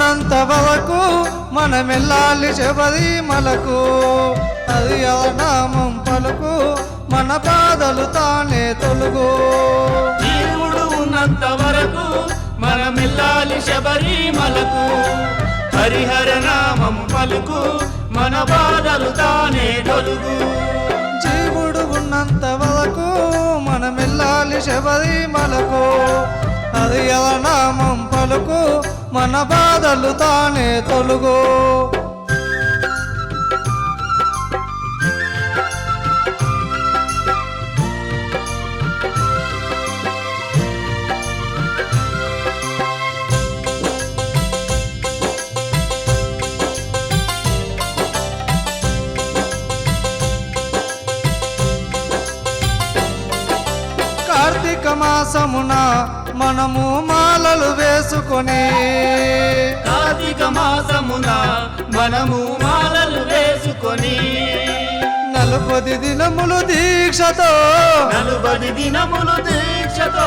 ఉన్నంత వరకు మనమెల్లాలి శబరిమలకు అది నామం పలుకు మన బాధలు తానే తొలుగు జీవుడు ఉన్నంత వరకు మనమెల్లాలి శబరిమలకు హరిహర నామము పలుకు మన బాధలు తానే తొలుగు జీవుడు ఉన్నంత వరకు మనమెల్లాలి శబరిమలకు అది నామం పలుకు మన బాధలు తానే తొలుగు కార్తీక మాసమున మనము మాలలు వేసుకొని కార్తీక మాసమున మనము మాలలు వేసుకొని 40 దినములు దీక్షతో 40 దినములు దీక్షతో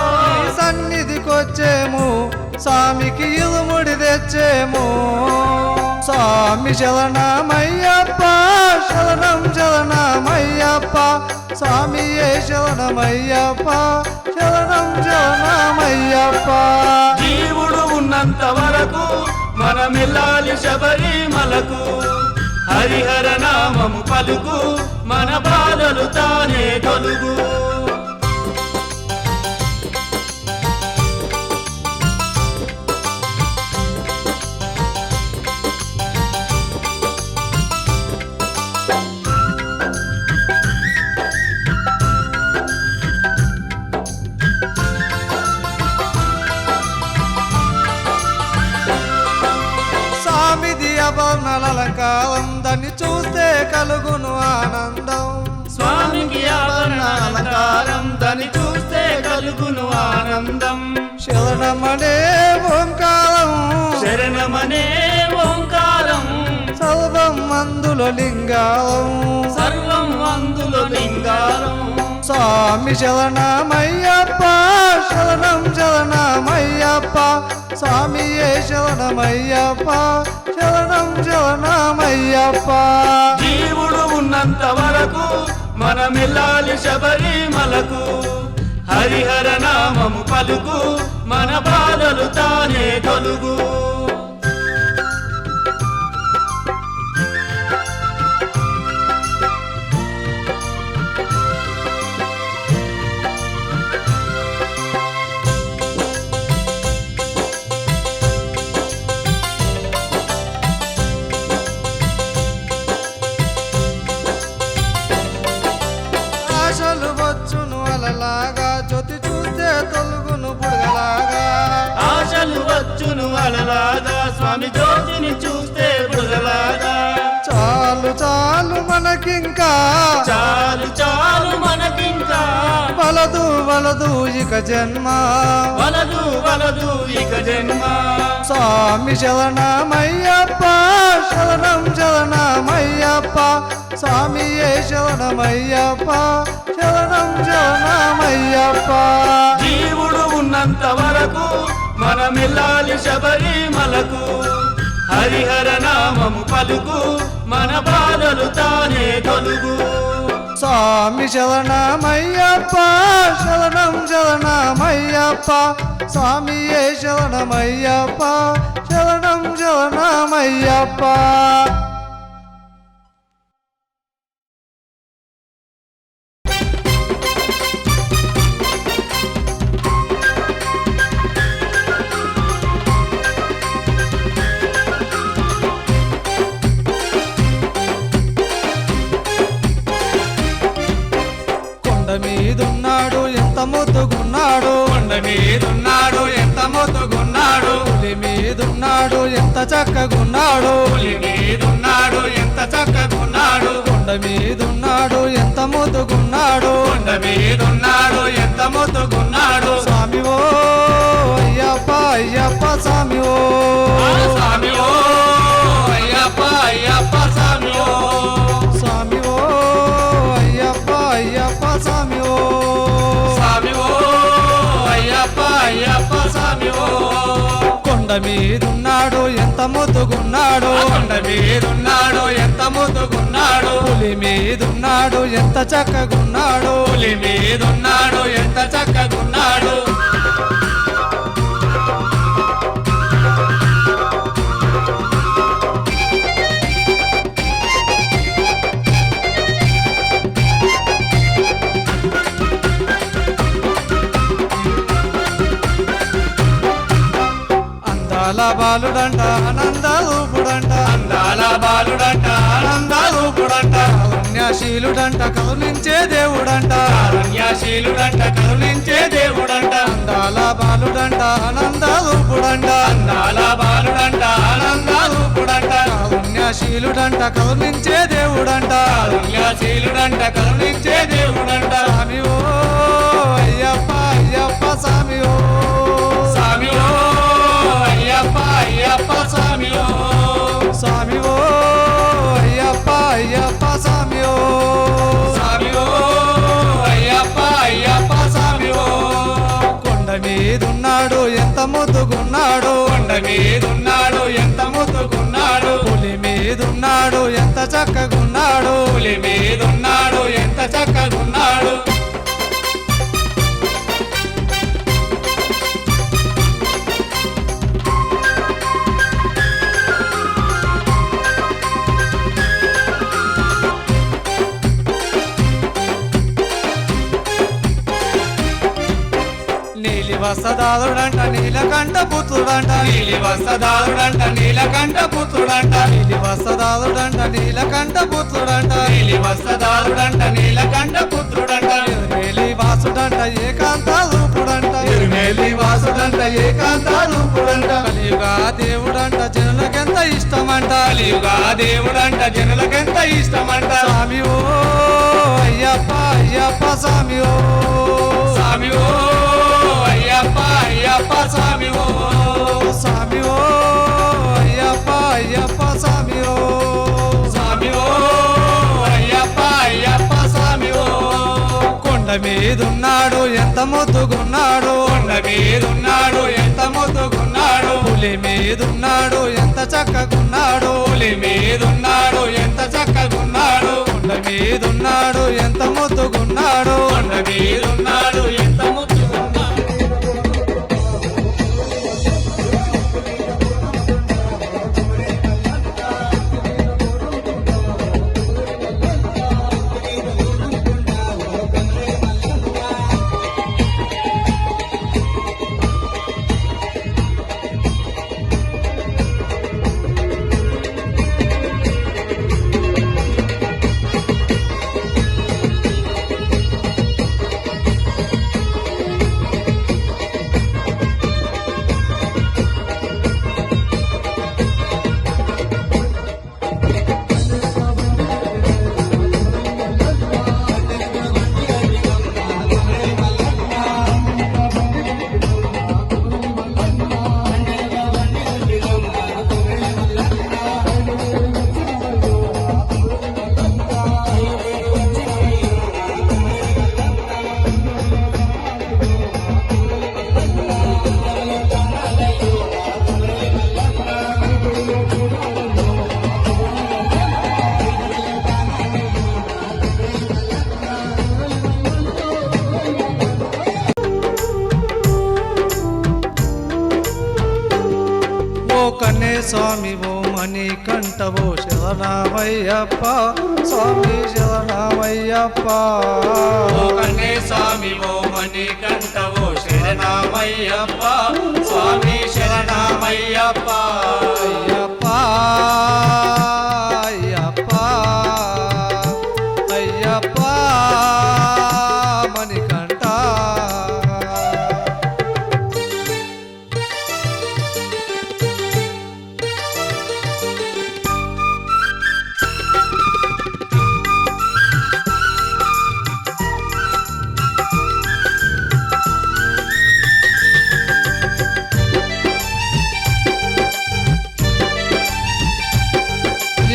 సన్నిధికొచ్చేము స్వామికి ఇరుముడి తెచ్చేము స్వామి శరణమయ్యప్ప శరణం శరణమయ్యప్ప స్వామియే శరణమయ్యప్ప శరణం శరణమయ్యప్ప జీవుడు ఉన్నంత వరకు మనమెల్లాలి శబరిమలకు హరిహర నామము పలుకు మన బాధలు తానే తొలుగు అలంకారం దాన్ని చూస్తే కలుగును ఆనందం స్వామికి అలంకారం దాన్ని చూస్తే కలుగును ఆనందం శరణమనే ఓంకారం శరణమనే ఓంకారం సర్వం అందులో లింగారం సర్వం అందులో లింగారం స్వామి శరణమయ్యప్ప శరణం శరణమయ్యప్ప స్వామియే శరణమయ్యప్ప శరణం శరణమయ్యప్ప జీవుడు ఉన్నంత వరకు మనమెల్లాలి శబరిమలకు హరిహర నామము పలుకు మన బాధలు తానే తొలుగు ఆశలు వచ్చును అలలాగా జ్యోతి చూస్తే తొలుగును బుడగలాగా ఆశలు వచ్చును అలలాగా స్వామి జ్యోతిని చూస్తే బుడగలాగా చాలు చాలు మనకింకా చాలు చాలు మనకింకా వలదు వలదు ఇక జన్మ వలదు వలదు ఇక జన్మ స్వామి శరణమయ్యప్ప శరణం శరణమయ్యప్ప స్వామియే శరణమయ్యప్ప శరణం శరణమయ్యప్ప జీవుడు ఉన్నంత వరకు మనమెల్లాలి శబరిమలకు హరిహర నామము పలుకు మన బాధలు తానే తొలుగు స్వామి శరణమయ్యప్ప శరణం శరణమయ్యప్ప స్వామియే శరణమయ్యప్ప శరణం శరణమయ్యప్ప మీదున్నాడు ఎంత ముద్దుగున్నాడు కొండ మీదున్నాడు ఎంత ముద్దుగున్నాడు పులి మీదున్నాడు ఎంత చక్కగున్నాడు పులి మీదున్నాడు ఎంత చక్కగున్నాడు కొండ మీదున్నాడు ఎంత ముద్దుగున్నాడు కొండ మీదున్నాడు ఎంత ముద్దుగున్నాడు స్వామి ఓ అయ్యప్ప అయ్యప్ప స్వామి ఓ స్వామి ఓ అయ్యప్ప అయ్యప్ప స్వామి ఓ స్వామి ఓ అయ్యప్ప అయ్యప్ప స్వామి ఓ స్వామి ఓ అయ్యప్ప అయ్యప్ప స్వామి ఓ కొండ కొండ మీదున్నాడు ఎంత ముద్దుగున్నాడు, కొండ మీదున్నాడు ఎంత ముద్దుగున్నాడు, పులి మీదున్నాడు ఎంత చక్కగున్నాడు, పులి మీదున్నాడు ఎంత చక్కగున్నాడు. అందాల బాలుడంట ఆనందరూపుడంట, అందాల బాలుడంట ఆనందరూపుడంట, పుణ్యశీలుడంట కరుణించే దేవుడంట, కారుణ్యశీలుడంట కరుణించే దేవుడంట. అందాల బాలుడంట ఆనందరూపుడంట, అందాల బాలుడంట ఆనందరూపుడంట, పుణ్యశీలుడంట కరుణించే దేవుడంట, కారుణ్యశీలుడంట కరుణించే దేవుడంట. స్వామి ఓ అయ్యప్ప అయ్యప్ప స్వామి ఓ, స్వామి ఓ అయ్యప్ప అయ్యప్ప స్వామి ఓ, స్వామి ఓ అయ్యప్ప అయ్యప్ప స్వామి ఓ, స్వామి ఓ అయ్యప్ప అయ్యప్ప స్వామి ఓ. కొండ మీదున్నాడు ఎంత ముద్దుగున్నాడు, కొండ మీదున్నాడు ఎంత ముద్దుగున్నాడు, పులి మీదున్నాడు ఎంత చక్కగున్నాడు, పులి మీదున్నాడు ఎంత చక్కగున్నాడు. నీలి వస్త్రదారుడంట నీలకంఠ పుత్రుడంట, నీలి వస్త్రదారుడంట నీలకంఠ పుత్రుడంట, నీలి వస్త్రదారుడంట నీలకంఠ పుత్రుడంట, నీలి వస్త్రదారుడంట నీలకంఠ పుత్రుడంట, మేలి వాసుడంట ఏకాంత రూపుడంట, తిరుమేలి వాసుడంట ఏకాంత రూపుడంట, కలియుగా దేవుడంట జనులకెంత ఇష్టమంట, కలియుగా దేవుడంట జనులకెంత ఇష్టమంట. స్వామి ఓ అయ్యప్ప అయ్యప్ప స్వామి ఓ, స్వామి ఓ అయ్యప్ప అయ్యప్ప స్వామి ఓ, స్వామి ఓ అయ్యప్ప అయ్యప్ప స్వామి ఓ, స్వామి ఓ అయ్యప్ప అయ్యప్ప స్వామి ఓ. కొండ మీదున్నాడు ఎంత ముద్దుగున్నాడు, కొండ మీదున్నాడు ఎంత ముద్దుగున్నాడు, పులి మీదున్నాడు ఎంత చక్కగున్నాడు, పులి మీదున్నాడు ఎంత చక్కగున్నాడు, కొండ మీదున్నాడు ఎంత ముద్దుగున్నాడు, కొండ మీదున్నాడు ఎంత ముద్దుగున్నాడు. కన్నే స్వామి ఓ మణికంఠ ఓ శరణమయ్యప్ప స్వామి శరణమయ్యప్ప, ఓ కన్నే స్వామి ఓ మణికంఠ ఓ శరణమయ్యప్ప స్వామి శరణమయ్యప్ప. అయ్యప్ప అయ్యప్ప అయ్యప్ప మణికంఠ,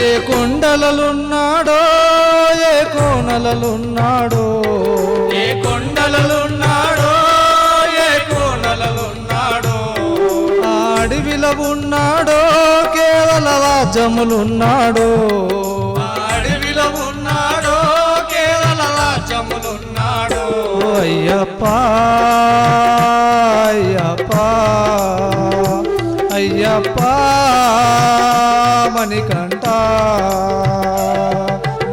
ఏ కొండలలున్నాడో ఏ కోనలలున్నాడో, ఏ కొండలలున్నాడో ఏ కోనలలున్నాడో, ఆ అడవిలో రాజ్యములున్నాడు అడవిలో ఉన్నాడో కేరళ రాజ్యములున్నాడు ఓ అయ్యప్ప అయ్యప్ప అయ్యప్ప మణికంఠ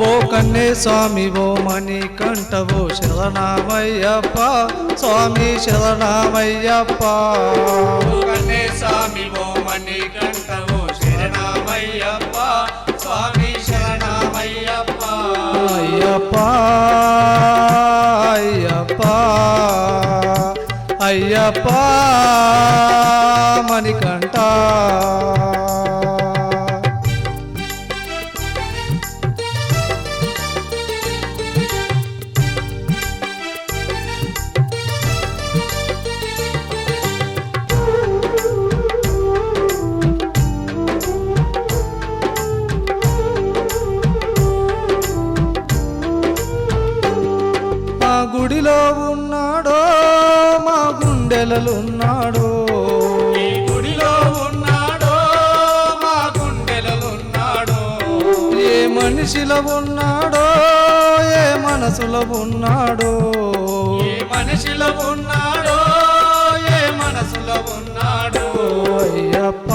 ఓ కన్నే స్వామి ఓ మణికంఠ ఓ శరణమయ్యప్ప స్వామి శరణమయ్యప్ప కన్నే స్వామి ఓ మణికంఠ ఓ శరణమయ్యప్ప స్వామి శరణమయ్యప్ప అయ్యప్ప అయ్యప్ప అయ్యప్ప మణికంఠ మా గుడిలో ఉన్నాడో మా గుండెలలున్నాడో ఈ గుడిలో ఉన్నాడో మా గుండెలలో ఉన్నాడో ఏ మనిషిలో ఉన్నాడో ఏ మనసులో ఉన్నాడో ఏ మనిషిలో ఉన్నాడో ఏ మనసులో ఉన్నాడో అయ్యప్ప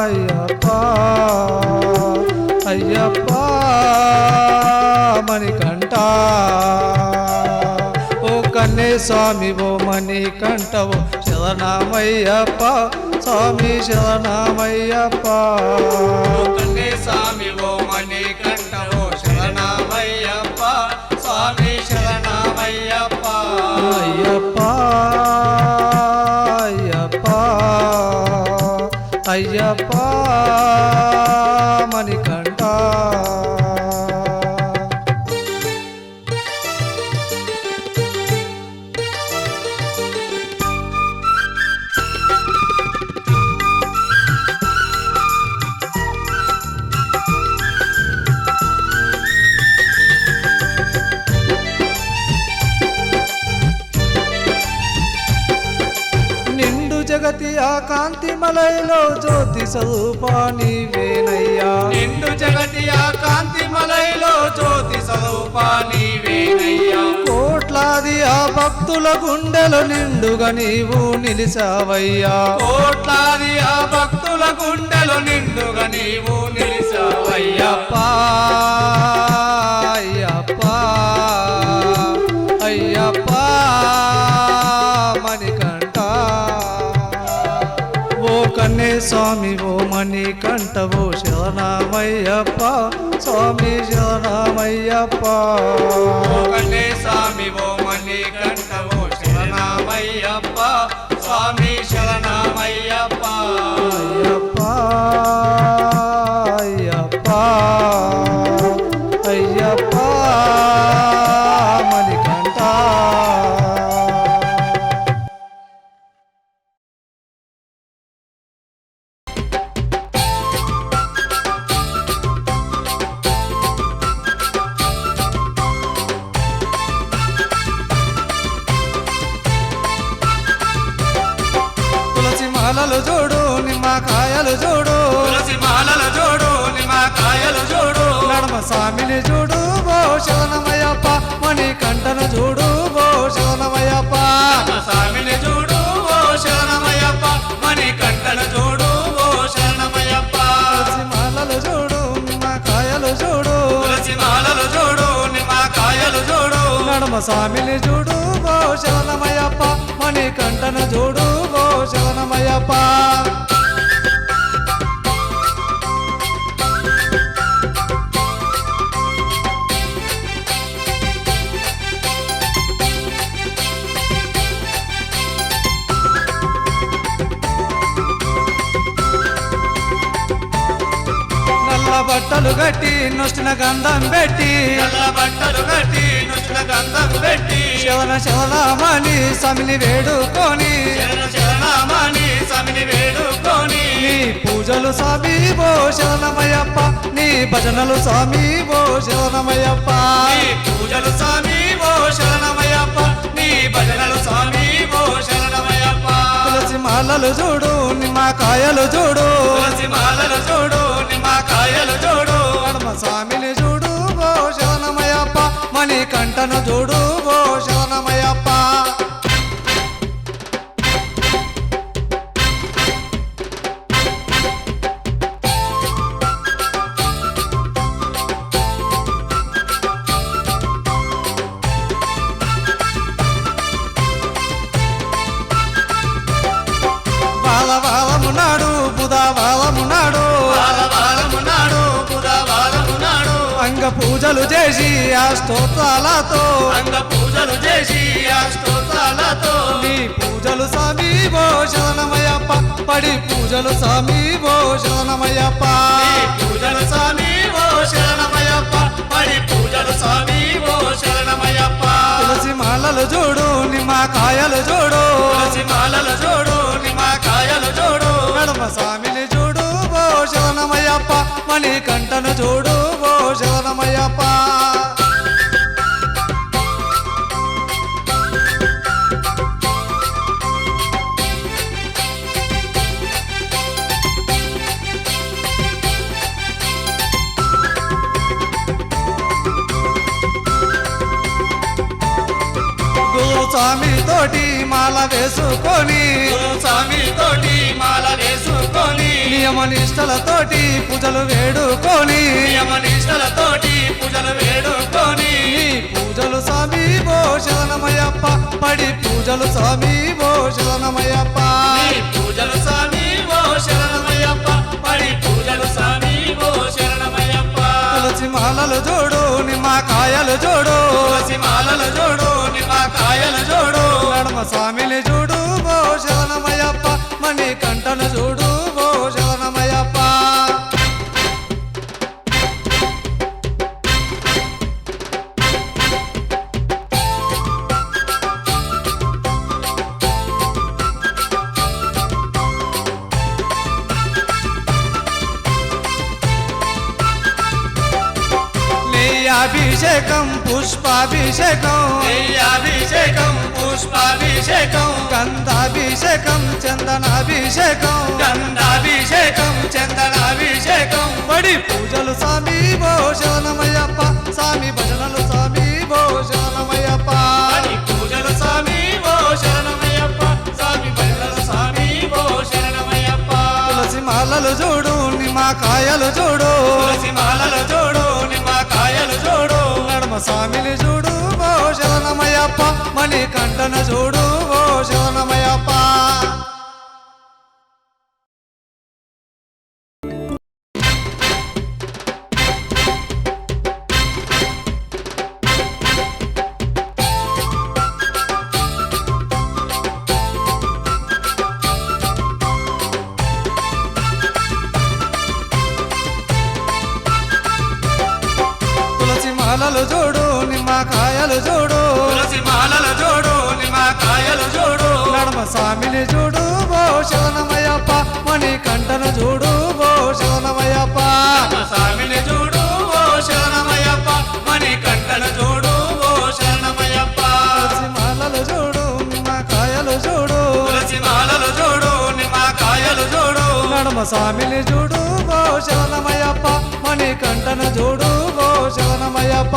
అయ్యప్ప అయ్యప్ప మణికంఠ ఓ కన్నే స్వామి ఓ మణికంఠ ఓ శరణమయ్యప్ప స్వామి శరణమయ్యప్ప కన్నే స్వామి ఓ మణికంఠ ఓ శరణమయ్యప్ప స్వామి శరణమయ్యప్ప అయ్యప్ప అయ్యప్ప అయ్యప్ప మణికంఠ నిండు జగతి ఆ కాంతి మలైలో జ్యోతి స్వరూపా నీవేనయ్యా నిండు జగతి ఆ కాంతి మలైలో జ్యోతి స్వరూపా నీవేనయ్యా కోట్లాది ఆ భక్తుల గుండెలు నిండుగా నీవు నిలిసావయ్యా కోట్లాది ఆ భక్తుల గుండెలు నిండుగా నీవు నిలిసావయ్యా అయ్యప్ప అయ్యప్ప మణికంఠ ఓ కన్నే స్వామి ఓ మణికంఠ ఓ శరణమయ్యప్ప స్వామి శరణమయ్యప్ప కన్నే స్వామి ఓ మణికంఠ ఓ శరణమయ్యప్ప స్వామి శరణమయ్యప్ప అయ్యప్ప అయ్యప్ప అయ్యప్ప మణికంఠ తులసి మాలలు చూడు నిమ్మకాయలు చూడు తులసి మాలల జోడు నిమ్మకాయలు జోడు నడమ స్వామిని చూడు ఓ శరణమయ్యప్ప మణికంఠను చూడు ఓ శరణమయ్యప్ప స్వామిని చూడు ఓ శరణమయ్యప్ప మణికంఠను చూడు ఓ శరణమయ్యప్ప తులసి మాలలు చూడు నిమ్మకాయలు చూడు తులసి మాలలు జోడు నిమ్మకాయలు జోడు నడమ స్వామిని చూడు ఓ శరణమయ్యప్ప మణికంఠను చూడు ఓ శరణమయ్యప్ప నల్ల బట్టలు కట్టి నొచ్చిన గంధం పెట్టి నల్ల బట్టలు కట్టి నుచ్చుల గంధం పెట్టి శవన శవనామని సమిని వేడుకొని శరణ శరణామణి సమిని వేడుకొని నీ పూజలు స్వామి ఓ శరణమయ్యప్ప నీ భజనలు స్వామి ఓ శరణమయ్యప్ప నీ పూజలు స్వామి ఓ శరణమయ్యప్ప నీ భజనలు స్వామి ఓ శరణమయ్యప్ప తులసి మాల మాలలు చూడు నిమ్మకాయలు చూడు తులసి మాలలు చూడు నిమ్మకాయలు చూడు నడమ స్వామిని చూడు ఓ శరణమయ్యప్ప మణికంఠను చూడు ఓ శరణమయ్యప్ప వాలమున్నాడు బుధవాలమున్నాడు వాలమున్నాడు బుధవాలమున్నాడు అంగ పూజలు చేసి ఆ స్తోత్రాలతో అంగ పూజలు చేసి ఆ స్తోత్రాలతో నీ పూజలు స్వామి ఓ శరణమయ్యప్ప పడి పూజలు స్వామి ఓ శరణమయ్యప్ప నీ పూజలు స్వామి ఓ శరణమయ్యప్ప పడి పూజలు స్వామి ఓ శరణమయ్యప్ప తులసి మాలలు చూడు నిమ్మకాయలు చూడు తులసి మాలలు చూడు నిమ్మకాయలు చూడు నడమ స్వామిని చూడు ఓ శరణమయ్యప్ప మణికంఠను చూడు ఓ శరణమయ్యప్ప గురు స్వామి తోటి మాల వేసుకొని స్వామి తోటి మాల వేసుకొని నియమ నిష్టలతోటి పూజలు వేడుకొని నియమ నిష్టలతోటి పూజలు వేడుకొని నీ పూజలు స్వామి ఓ శరణమయ్యప్ప పడి పూజలు స్వామి ఓ శరణమయ్యప్ప నీ పూజలు స్వామి ఓ శరణమయ్యప్ప పడి పూజలు స్వామి ఓ శరణమయ్యప్ప తులసి మాలలు చూడు నిమ్మకాయలు చూడు తులసి మాలలు చూడు నిమ్మకాయలు చూడు నడమ స్వామిని చూడు ఓ శరణమయ్యప్ప మణికంఠను చూడు ఓ శరణమయ్యప్ప అభిషేకం పుష్పాభిషేకం అభిషేకం పుష్పాభిషేకం గంధాభిషేకం చందనాభిషేకం గంధాభిషేకం చందనాభిషేకం పడి పూజలు స్వామి ఓ శరణమయ్యప్ప స్వామి భజనలు స్వామి ఓ శరణమయ్యప్ప పడి పూజలు స్వామి ఓ శరణమయ్యప్ప స్వామి భజనలు స్వామి ఓ శరణమయ్యప్ప తులసి మాలలు చూడు నిమ్మకాయలు చూడు తులసి మాలలు చూడు నిమ్మకాయలు చూడు నడమ స్వామిని చూడు ఓ శరణమయ్యప్ప మణికంఠను చూడు ఓ శరణమయ్యప్ప తులసి మాలలు చూడు నిమ్మకాయలు చూడు తులసి మాలలు చూడు నిమ్మకాయలు చూడు నడమ స్వామిని చూడు ఓ శరణమయ్యప్ప మణికంఠను చూడు ఓ శరణమయ్యప్ప స్వామిని చూడు ఓ శరణమయ్యప్ప మణికంఠను చూడు ఓ శరణమయ్యప్ప తులసి మాలలు చూడు నిమ్మకాయలు చూడు తులసి మాలలు చూడు నిమ్మకాయలు చూడు నడమ స్వామిని చూడు ఓ శరణమయ్యప్ప మణికంఠను చూడు ఓ శరణమయ్యప్ప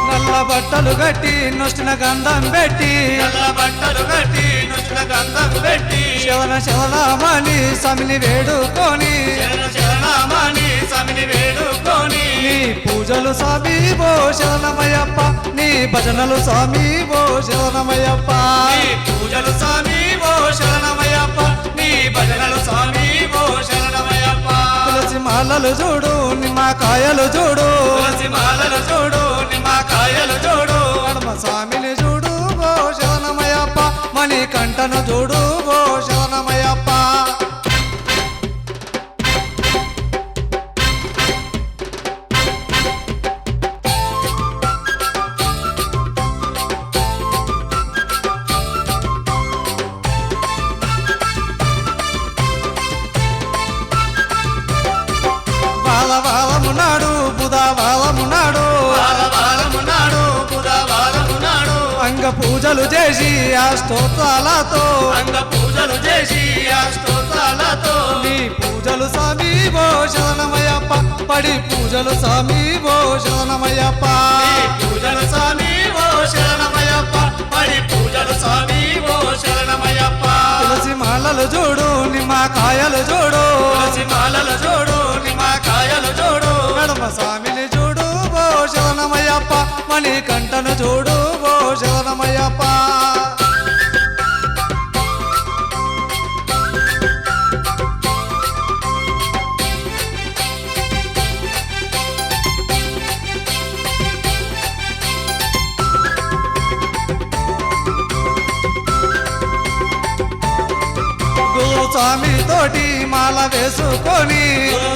నల్ల బట్టలు కట్టి నొచ్చిన గంధం పెట్టి నల్ల బట్టలు కట్టి నుచ్చుల గంధం పెట్టి శరణమని స్వామిని వేడుకొని శరణ శరణమని స్వామిని వేడుకొని నీ పూజలు స్వామి ఓ శరణమయ్యప్ప నీ భజనలు స్వామి ఓ శరణమయ్యప్ప నీ పూజలు స్వామి ఓ శరణమయ్యప్ప నీ భజనలు స్వామి ఓ శరణమయ్యప్ప తులసి మాలలు చూడు నిమ్మకాయలు చూడు తులసి మాలలు చూడు నిమ్మకాయలు చూడు నడమ స్వామిని చూడు ఓ శరణమయ్యప్ప మణికంఠను చూడు ఓ శరణమయ్యప్ప పూజలు చేసి ఆ స్తోత్రాలతో అంగ పూజలు చేసి ఆ స్తోత్రాలతో నీ పూజలు స్వామి ఓ శరణమయ్యప్ప పడి పూజలు స్వామి ఓ శరణమయ్యప్ప నీ పూజలు స్వామి ఓ శరణమయ్యప్ప పడి పూజలు స్వామి ఓ శరణమయ్యప్ప తులసి మాలలు చూడు నిమ్మకాయలు చూడు తులసి మాలలు చూడు నిమ్మకాయలు చూడు నడమ స్వామిని చూడు ఓ శరణమయ్యప్ప మణి కంటను చూడు ఓ శరణమయ్యప్ప స్వామి తోటి మాల వేసుకొని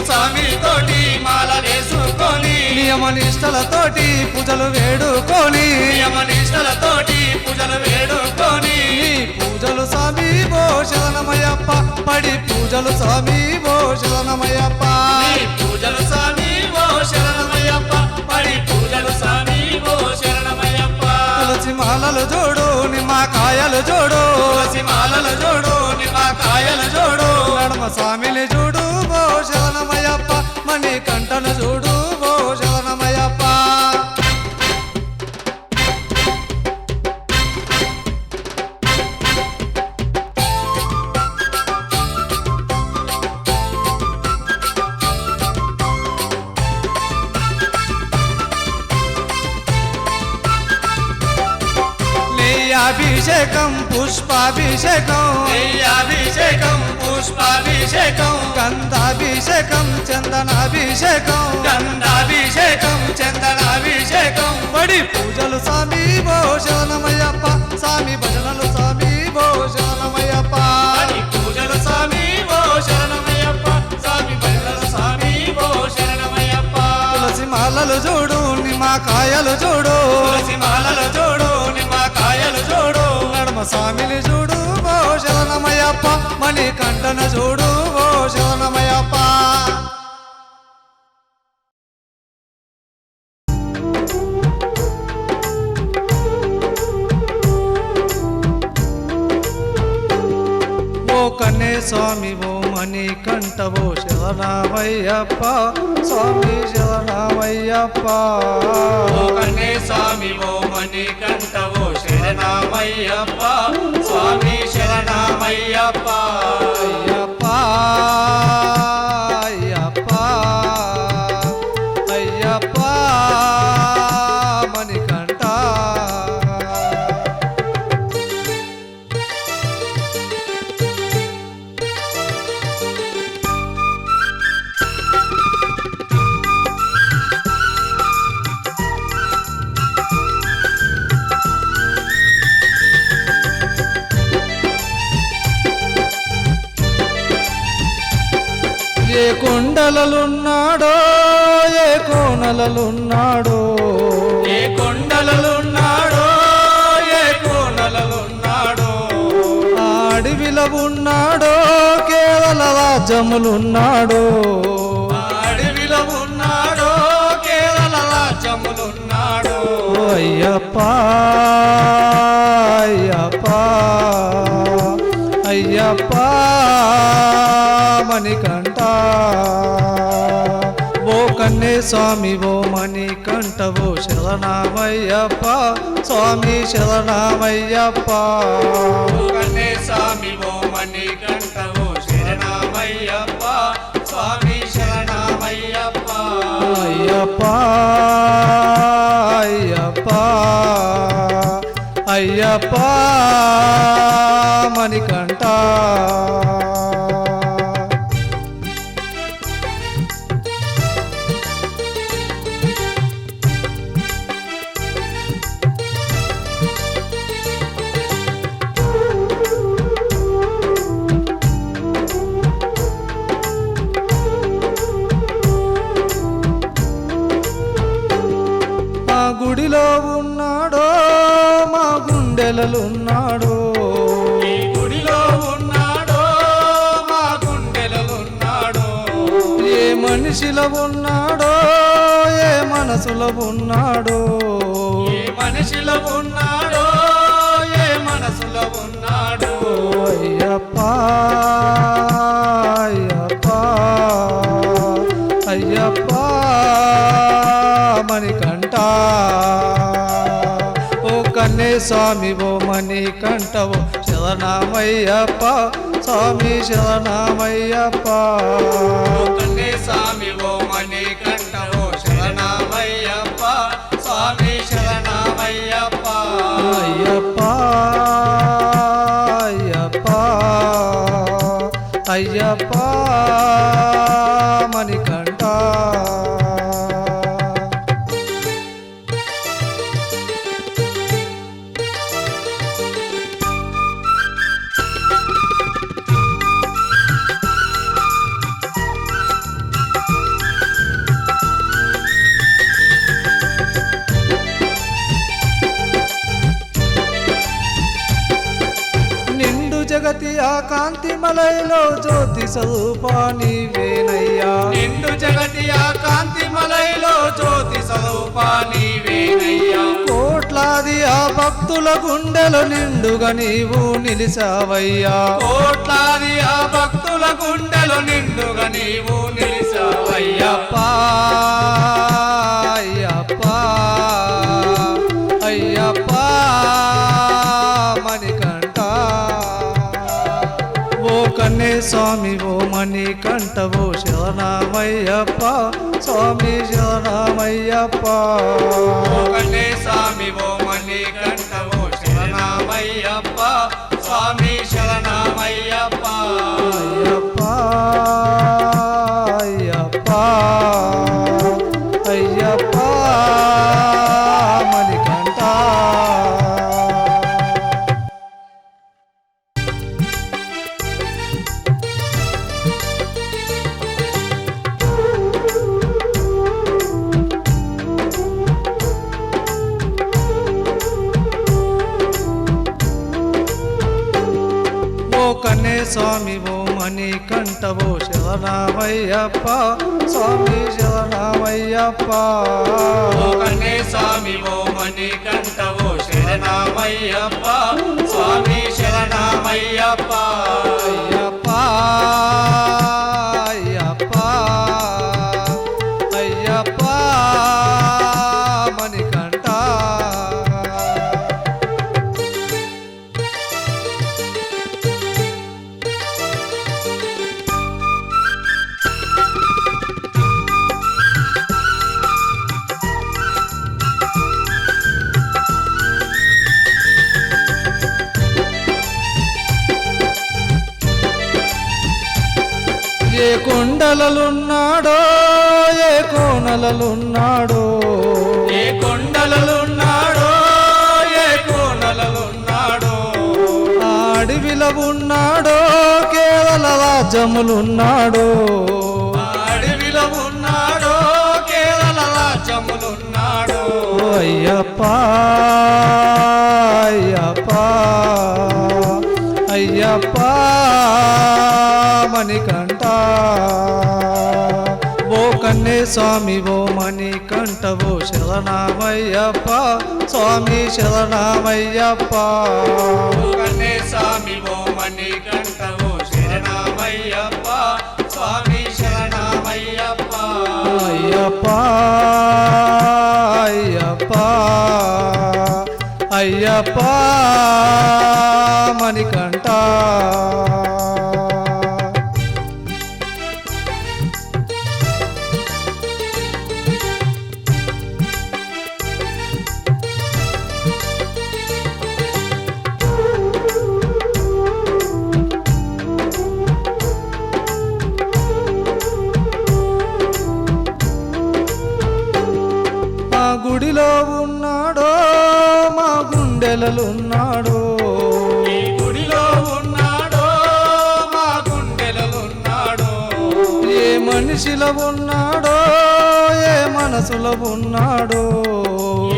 స్వామి తోటి మాల వేసుకొని నియమ నిష్టలతోటి పూజలు వేడుకొని నియమనిష్టలతోటి పూజలు వేడుకొని నీ పూజలు స్వామి ఓ శరణమయ్యప్ప పడి పూజలు స్వామి ఓ శరణమయ్యప్ప నీ పూజలు స్వామి ఓ శరణమయ్యప్ప పడి పూజలు స్వామి ఓ శరణమయ్యప్ప తులసి మాలలు చూడు నిమ్మకాయలు చూడు తులసి మాలలు చూడు నిమ్మకాయలు చూడు నడమ స్వామిని చూడు ఓ శరణమయ్యప్ప మణి కంటను చూడు ఓ శరణమయ్యప్ప అభిషేకం పుష్పాభిషేకం అభిషేకం పుష్పాభిషేకం గంధాభిషేకం చందనాభిషేకం గంధాభిషేకం చందనాభిషేకం పడి పూజలు స్వామి ఓ శరణమయ్యప్ప స్వామి భజనలు స్వామి ఓ శరణమయ్యప్ప పడి పూజలు స్వామి ఓ శరణమయ్యప్ప స్వామి భజనలు స్వామి ఓ శరణమయ్యప్ప తులసి మాలలు చూడు నిమ్మకాయలు చూడు తులసి మాలలు చూడు నిమ్మకాయలు చూడు నడమ స్వామిని చూడు ఓ శరణమయ్యప్ప మణి కంటను చూడు ఓ శరణమయ్యప్ప ఓ కన్నే స్వామి ఓ మణి కంట ఓ శరణమయ్యప్ప స్వామి శరణమయ్యప్ప ఓ కన్నే స్వామి ఓ మణి కంట ఓ శరణమయ్యప్ప స్వామి శరణమయ్యప్ప అయ్యప్ప అయ్యప్ప అయ్యప్ప మణికంఠ ఏ కొండలలున్నాడో ఏ కోనలలున్నాడో ఏ కొండలలున్నాడో ఏ కోనలలున్నాడో అడవిలో ఉన్నాడో కేవల రాజ్యములున్నాడో అడవిలో ఉన్నాడో కేరళ రాజ్యములున్నాడో ఓ అయ్యప్ప అయ్యప్ప అయ్యప్ప మణికంఠ ఓ కన్నే స్వామి ఓ మణికంఠ ఓ శరణమయ్యప్ప స్వామి శరణమయ్యప్ప ఓ కన్నే స్వామి ఓ మణికంఠ ఓ శరణమయ్యప్ప స్వామి శరణమయ్యప్ప అయ్యప్ప అయ్యప్ప అయ్యప్ప మణికంఠ మా గుడిలో ఉన్నాడో మా గుండెలలున్నాడో ఈ గుడిలో ఉన్నాడో మా గుండెలలున్నాడో ఏ మనిషిలో ఉన్నాడో ఏ మనసులో ఉన్నాడో ఏ మనిషిలో ఉన్నాడో స్వామి ఓ మణి కంఠవో శరణమయ్యప్ప స్వామి శరణమయ్యప్ప కన్నే స్వామి ఓ మణి కంఠవో శరణమయ్యప్ప స్వామి శరణమయ్యప్ప అయ్యప్ప అయ్యప్ప అయ్యప్ప మణికంఠ జగతి ఆ కాంతి మలైలో జ్యోతి స్వరూపా నీవేనయ్యా నిండు జగతి ఆ కాంతి మలైలో జ్యోతి స్వరూపా నీవేనయ్యా కోట్లాది ఆ భక్తుల గుండెలు నిండుగా నీవు నిలిచావయ్యా కోట్లాది ఆ భక్తుల గుండెలు నిండుగా నీవు నిలిచావయ్యా అయ్యప్ప అయ్యప్ప మణికంఠ ఓ కన్నే స్వామి ఓ మణికంఠ ఓ శరణమయ్యప్ప స్వామి శరణమయ్యప్ప కన్నే స్వామి ఓ మణికంఠ ఓ శరణమయ్యప్ప స్వామి శరణమయ్యప్ప అయ్యప్ప అయ్యప్ప అయ్యప్ప మణికంఠ ఓ కన్నే స్వామి ఓ మణికంఠ ఓ శరణమయ్యప్ప స్వామి శరణమయ్యప్ప కన్నే స్వామి ఓ మణికంఠ ఓ శరణమయ్యప్ప స్వామి శరణమయ్యప్ప అయ్యప్ప అయ్యప్ప అయ్యప్ప మణికంఠ ఏ కొండలలున్నాడో ఏ కోనలలున్నాడో ఏ కొండలలున్నాడో ఏ కోనలలున్నాడో ఆ అడవిలో ఉన్నాడో కేవల రాజ్యములున్నాడో అడవిలో ఉన్నాడో కేవల రాజ్యములున్నాడో అయ్యప్ప అయ్యప్ప అయ్యప్ప మణికంఠ ఓ కన్నే స్వామి ఓ మణికంఠ ఓ శరణమయ్యప్ప స్వామి శరణమయ్యప్ప కన్నే స్వామి ఓ మణికంఠ ఓ శరణమయ్యప్ప స్వామి శరణమయ్యప్ప అయ్యప్ప అయ్యప్ప అయ్యప్ప మణికంఠ మా గుడిలో ఉన్నాడో మా గుండెలలున్నాడో ఈ గుడిలో ఉన్నాడో మా గుండెలలున్నాడో ఏ మనిషిలో ఉన్నాడో ఏ మనసులో ఉన్నాడో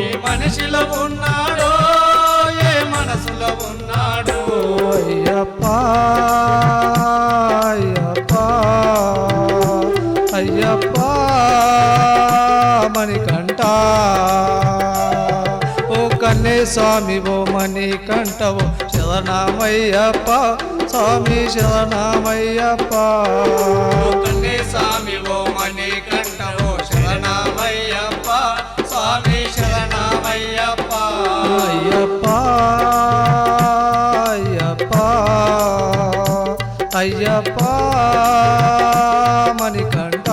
ఏ మనిషిలో ఉన్నాడో ఏ మనసులో ఉన్నాడో అయ్యప్ప అయ్యప్ప అయ్యప్ప మణికంఠ ఓ కన్నే స్వామి ఓ మణికంఠ ఓ శరణమయ్యప్ప స్వామి శరణమయ్యప్ప కన్నే స్వామి ఓ మణికంఠ ఓ శరణమయ్యప్ప స్వామి శరణమయ్యప్ప అయ్యప్ప అయ్యప్ప మణికంఠ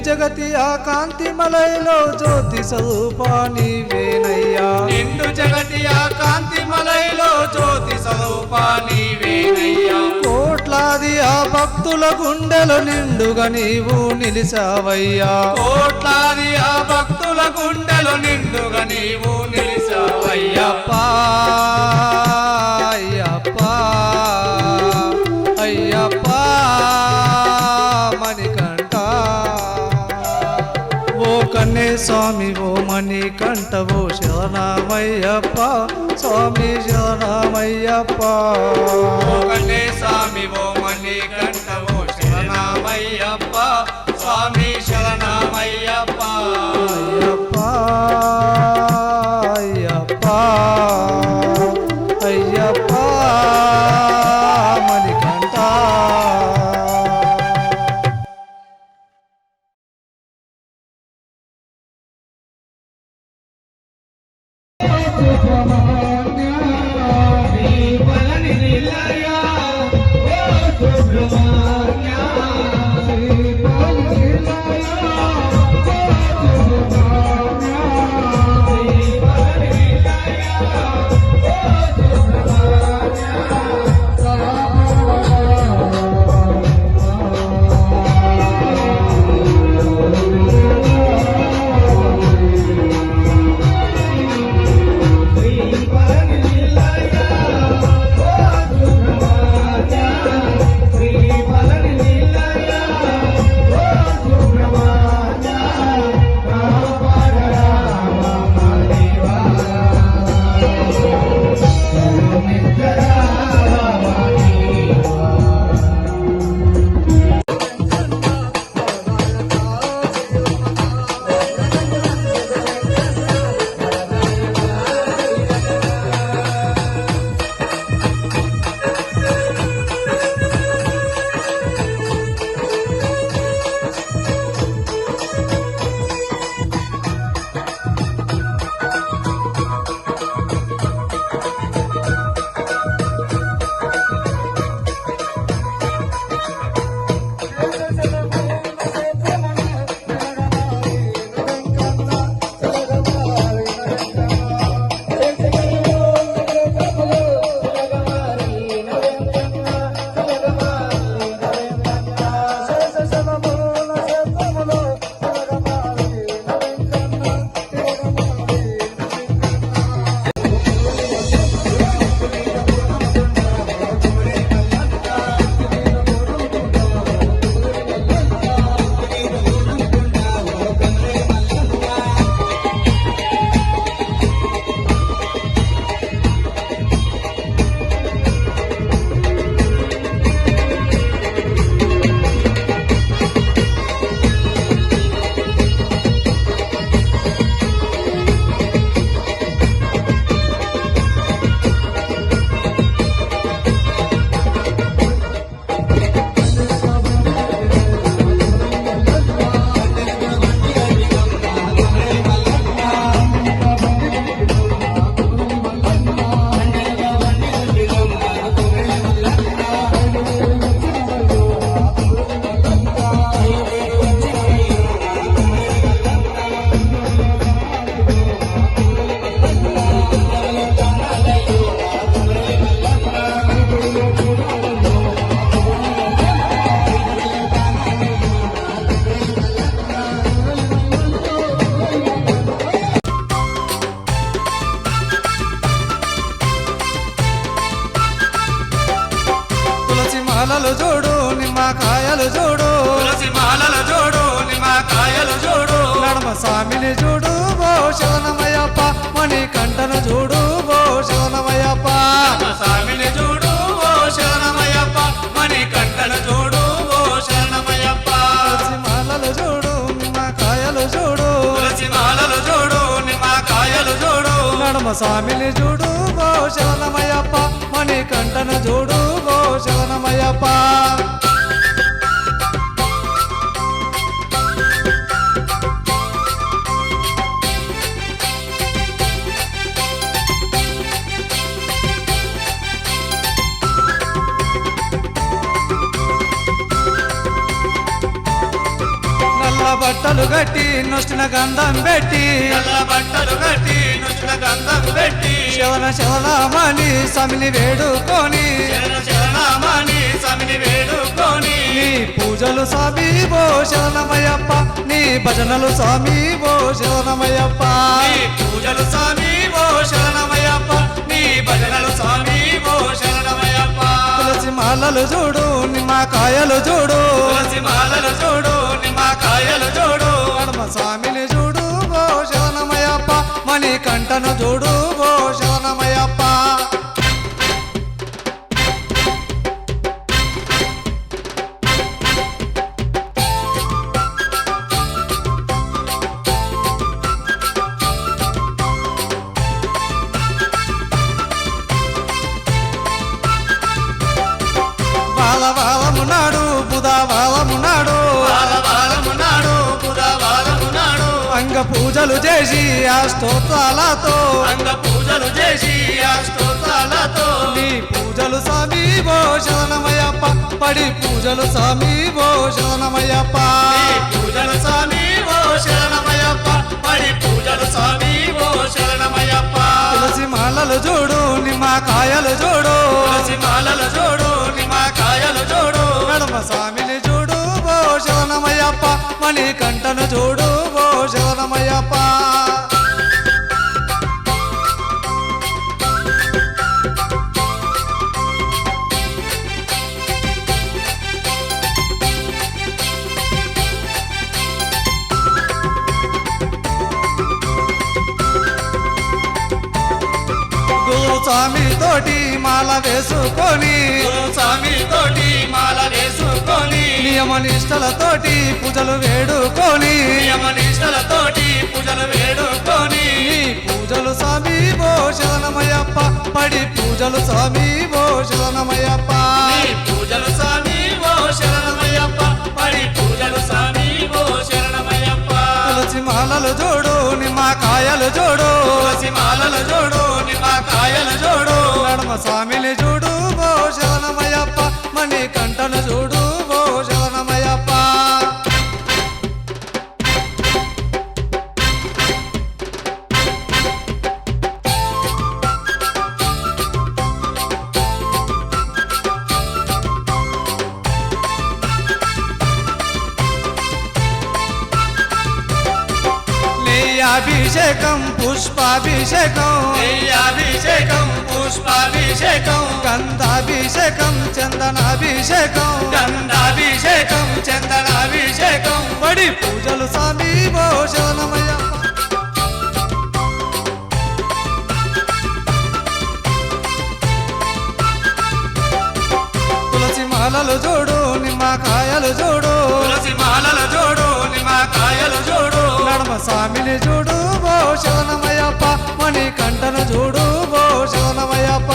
జగతి ఆ కాంతి మలైలో జ్యోతి స్వరూపా నీవేనయ్యా నిండు జగతి ఆ కాంతి మలైలో జ్యోతి స్వరూపా నీవేనయ్యా కోట్లాది ఆ భక్తుల గుండెలు నిండుగా నీవు నిలిచావయ్యా కోట్లాది ఆ భక్తుల గుండెలు నిండుగా నీవు నిలిచావయ్యా అయ్యప్ప అయ్యప్ప మణికంఠ ఓ కన్నే స్వామి ఓ మణికంఠ ఓ శరణమయ్యప్ప స్వామి శరణమయ్యప్ప ఓ కన్నే స్వామి ఓ మణికంఠ ఓ శరణమయ్యప్ప స్వామి శరణమయ్యప్ప అయ్యప్ప అయ్యప్ప అయ్యప్ప మణికంఠ మాలలు చూడు నిమ్మకాయలు చూడు తులసి మాలలు చూడు నిమ్మకాయలు చూడు నడమ స్వామిని చూడు ఓ శరణమయ్యప్ప మణికంఠను చూడు ఓ శరణమయ్యప్ప స్వామిని చూడు ఓ శరణమయ్యప్ప మణికంఠను చూడు ఓ శరణమయ్యప్ప తులసి మాలలు చూడు నిమ్మకాయలు చూడు తులసి మాలలు స్వామిని చూడు ఓ శరణమయ్యప్ప మణి కంటను చూడు ఓ శరణమయ్యప్ప నల్ల బట్టలు కట్టి నొచ్చిన గంధం పెట్టి నల్ల బట్టలు కట్టి నుచ్చుల గంధం పెట్టి శవన శవనామని సమిని వేడుకొని శరణ శరణామని సమిని వేడుకొని నీ పూజలు స్వామి ఓ శరణమయ్యప్ప నీ భజనలు స్వామి ఓ శరణమయ్యప్ప నీ పూజలు స్వామి ఓ శరణమయ్యప్ప నీ భజనలు స్వామి ఓ శరణమయ్యప్ప తులసి మాలలు చూడు నిమ్మకాయలు చూడు తులసి మాలలు చూడు నిమ్మకాయలు చూడు నడమ స్వామిని చూడు ఓ శరణమయ్యప్ప మణి కంటను చూడు ఓ శరణమయ్యప్ప వాలమునాడు బుధవాలమునాడు వారమునాడు బుధవారమునాడు అంగ పూజలు చేసి ఆ స్తోత్రాలతో అంగ పూజలు చేసి ఆ స్తోత్రాలతో నీ పూజలు స్వామి ఓ శరణమయ్యప్ప పడి పూజలు స్వామి ఓ శరణమయ్యప్ప నీ పూజలు స్వామి ఓ శరణమయ్యప్ప పడి పూజలు స్వామి ఓ శరణమయ్యప్ప తులసి మాలలు చూడు నిమ్మకాయలు చూడు తులసి మాలలు చూడు నిమ్మకాయలు చూడు నడమ స్వామిని చూడు ఓ శరణమయ్యప్ప మణి కంటను చూడు ఓ శరణమయ్యప్ప గురు స్వామి తోటి మాల వేసుకొని స్వామి తోటి మాల వేసుకొని నియమ నిష్టలతోటి పూజలు వేడుకొని నియమనిష్టలతోటి పూజలు వేడుకొని నీ పూజలు స్వామి ఓ శరణమయ్యప్ప పడి పూజలు స్వామి ఓ శరణమయ్యప్ప నీ పూజలు స్వామి ఓ శరణమయ్యప్ప పడి పూజలు స్వామి ఓ శరణమయ్యప్ప తులసి మాలలు చూడు నిమ్మకాయలు చూడు తులసి మాలలు చూడు నిమ్మకాయలు చూడు నడమ స్వామిని చూడు ఓ శరణమయ్యప్ప మణి కంటను చూడు ఓ శరణమయ్యప్ప అభిషేకం పుష్పాభిషేకం అభిషేకం పుష్పాభిషేకం గంధాభిషేకం చందనాభిషేకం గంధాభిషేకం చందనాభిషేకం పడి పూజలు స్వామి ఓ శరణమయ్యప్ప తులసి మాలలు చూడు నిమ్మకాయలు చూడు తులసి మాలలు చూడు నిమ్మకాయలు చూడు నడమ స్వామిని చూడు ఓ శరణమయ్యప్ప మణి కంటను చూడు ఓ శరణమయ్యప్ప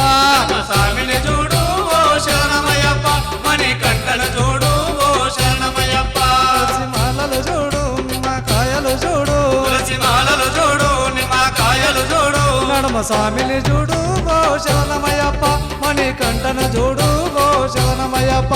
స్వామిని చూడు ఓ శరణమయ్యప్ప మణి కంటను చూడు ఓ శరణమయ్యప్ప తులసి మాలలు చూడు నిమ్మకాయలు చూడు తులసి మాలలు చూడు నిమ్మకాయలు చూడు నడమ స్వామిని చూడు ఓ శరణమయ్యప్ప మణి కంటను చూడు ఓ శరణమయ్యప్ప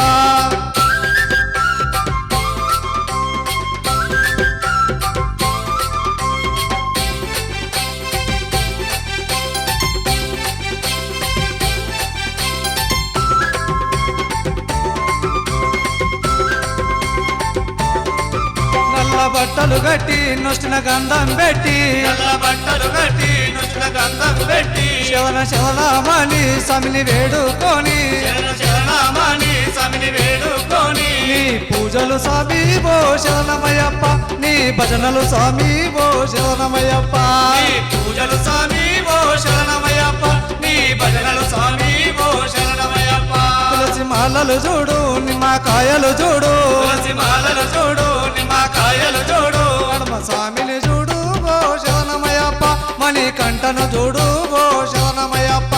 నల్ల బట్టలు కట్టి నొచ్చిన గంధం పెట్టి నల్ల బట్టలు కట్టి నుచ్చుల గంధం పెట్టి శవన శవనామని సమిని వేడుకొని శరణ శరణామని సమిని వేడుకొని నీ పూజలు స్వామి ఓ శరణమయ్యప్ప నీ భజనలు స్వామి ఓ శరణమయ్యప్ప నీ పూజలు స్వామి ఓ శరణమయ్యప్ప నీ భజనలు స్వామి ఓ శరణమయ్యప్ప తులసి మాలలు చూడు నిమ్మకాయలు చూడు తులసి మాలలు చూడు నిమ్మకాయలు చూడు నడమ స్వామిని చూడు ఓ శరణమయ్యప్ప మణి కంటను చూడు ఓ శరణమయ్యప్ప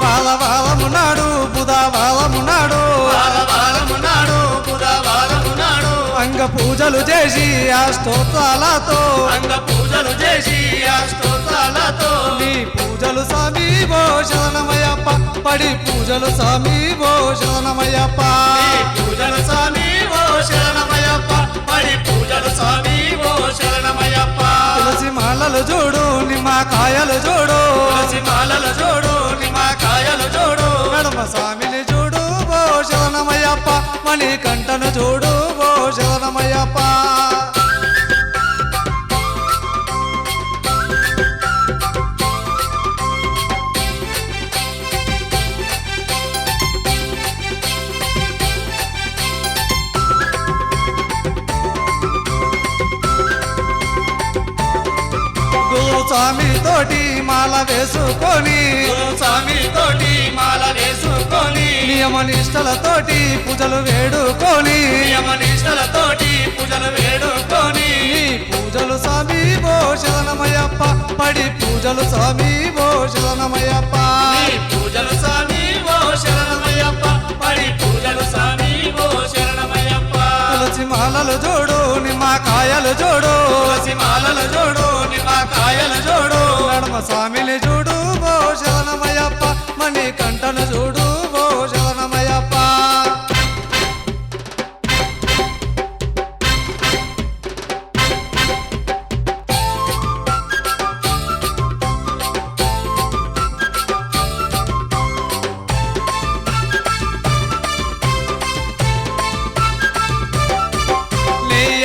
వాలమున్నాడు బుధవాలమున్నాడు వాలమున్నాడు బుధవారమున్నాడు అంగ పూజలు చేసి ఆ స్తోత్రాలతో అంగ పూజలు చేసి ఆ స్తోత్రాలతో నీ పూజలు స్వామి ఓ శరణమయ్యప్ప పడి పూజలు స్వామి ఓ శరణమయ్యప్ప ఈ పూజలు స్వామి ఓ శరణమయ్యప్ప పడి పూజలు స్వామి ఓ శరణమయ్యప్ప తులసి మాలలు చూడు నిమ్మకాయలు చూడు తులసి మాలలు చూడు నిమ్మకాయలు చూడు నడమ స్వామిని చూడు ఓ శరణమయ్యప్ప మణి కంటను చూడు ఓ శరణమయ్యప్ప స్వామి తోటి మాల వేసుకొని స్వామి తోటి మాల వేసుకొని నియమ నిష్టలతోటి పూజలు వేడుకొని నియమనిష్టలతోటి పూజలు వేడుకొని నీ పూజలు స్వామి ఓ శరణమయ్యప్ప పడి పూజలు స్వామి ఓ శరణమయ్యప్ప నీ పూజలు స్వామి ఓ శరణమయ్యప్ప పడి పూజలు స్వామి ఓ శరణమయ్యప్ప తులసి మాలలు చూడు నిమ్మకాయలు చూడు తులసి మాలలు చూడు నిమ్మకాయలు చూడు నడమ స్వామిని చూడు ఓ శరణమయ్యప్ప మణి కంటను చూడు ఓ శరణమయ్యప్ప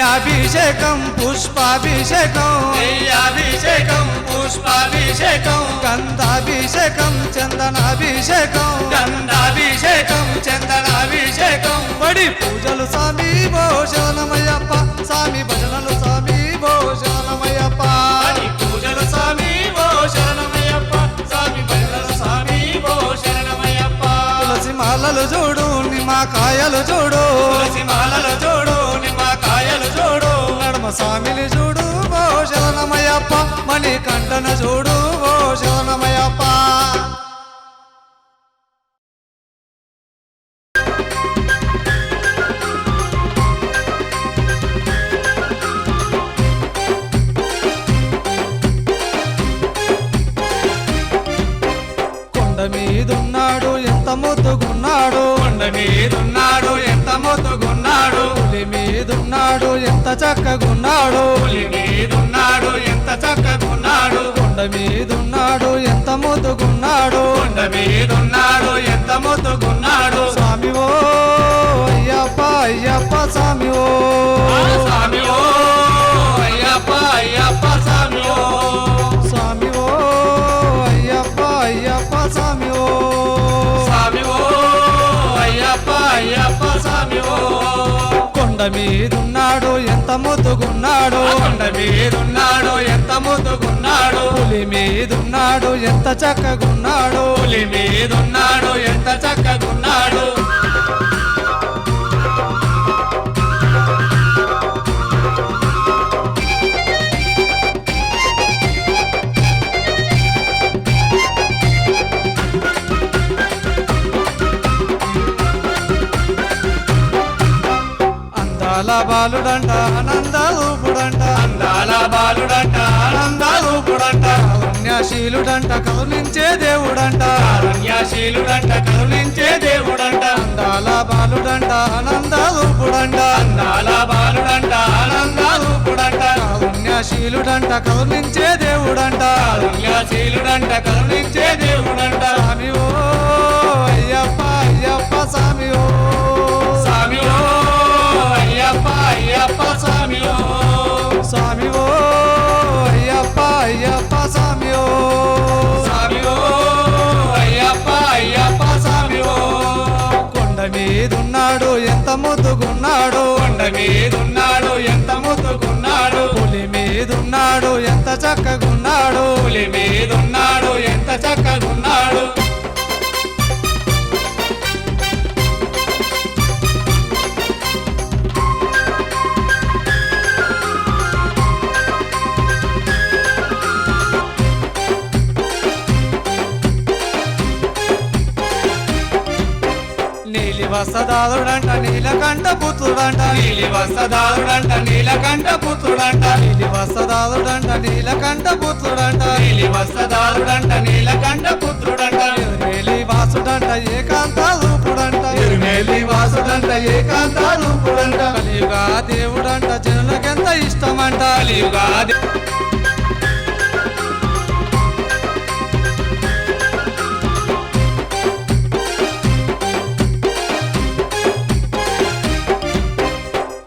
అభిషేకం పుష్పాభిషేకం అభిషేకం పుష్పాభిషేకం గంధాభిషేకం చందనాభిషేకం గంధాభిషేకం చందనాభిషేకం పడి పూజలు స్వామి ఓ శరణమయ్యప్ప స్వామి భజనలు స్వామి ఓ శరణమయ్యప్ప పడి పూజలు స్వామి ఓ శరణమయ్యప్ప స్వామి భజనలు స్వామి ఓ శరణమయ్యప్ప తులసి మాలలు చూడు నిమ్మకాయలు చూడు తులసి మాలలు చూడు నిమ్మకాయలు చూడు నడమ స్వామిని చూడు ఓ శరణమయ్యప్ప మణి కంటను చూడు ఓ శరణమయ్యప్ప కొండ మీదున్నాడు ఎంత ముద్దుగున్నాడు కొండ మీదున్నాడు ఎంత ముద్దుగున్నాడు పులి మీదున్నాడు ఎంత చక్కగున్నాడు పులి మీదున్నాడు ఎంత చక్కగున్నాడు కొండ మీదున్నాడు ఎంత ముద్దుగున్నాడు కొండ మీదున్నాడు ఎంత ముద్దుగున్నాడు స్వామి ఓ అయ్యప్ప అయ్యప్ప స్వామి ఓ స్వామి ఓ అయ్యప్ప అయ్యప్ప స్వామి ఓ స్వామి ఓ అయ్యప్ప అయ్యప్ప స్వామి ఓ స్వామి ఓ అయ్యప్ప అయ్యప్ప స్వామి ఓ కొండ మీదున్నాడు ఎంత ముద్దుగున్నాడు కొండ మీదున్నాడు ఎంత ముద్దుగున్నాడు పులి మీదున్నాడు ఎంత చక్కగున్నాడు పులి మీదున్నాడు ఎంత చక్కగున్నాడు అందాల బాలుడంట ఆనందరూపుడంట అందాల బాలుడంట ఆనందరూపుడంట పుణ్యశీలుడంట కరుణించే దేవుడంట కారుణ్యశీలుడంట కరుణించే దేవుడంట అందాల బాలుడంట ఆనందరూపుడంట అందాల బాలుడంట ఆనందరూపుడంట పుణ్యశీలుడంట కరుణించే దేవుడంట కారుణ్యశీలుడంట కరుణించే దేవుడంట స్వామి ఓ అయ్యప్ప అయ్యప్ప స్వామి ఓ స్వామి ఓ అయ్యప్ప అయ్యప్ప స్వామి ఓ స్వామి ఓ అయ్యప్ప అయ్యప్ప స్వామి ఓ స్వామి ఓ అయ్యప్ప అయ్యప్ప స్వామి ఓ కొండ మీద మీదున్నాడు ఎంత ముద్దుగున్నాడు కొండ మీదున్నాడు ఎంత ముద్దుకున్నాడు పులి మీదున్నాడు ఎంత చక్కగున్నాడు పులి మీదున్నాడు ఎంత చక్కగున్నాడు నీలి వసదాదుడంట నీలకంఠ పుత్రుడంట నీలి వస్తదారుడంట నీలకంఠ పుత్రుడంట నీలి వసదాదుడంట నీలకంఠ పుత్రుడంట నీలి వస్తదారుడంట నీలకంఠ పుత్రుడంట మేలి వాసుడంట ఏకాంత రూపుడంట తిరుమేలి వాసుడంట ఏకాంత రూపుడంట కలియుగా దేవుడంట జనులకెంత ఇష్టమంట కలియుగాది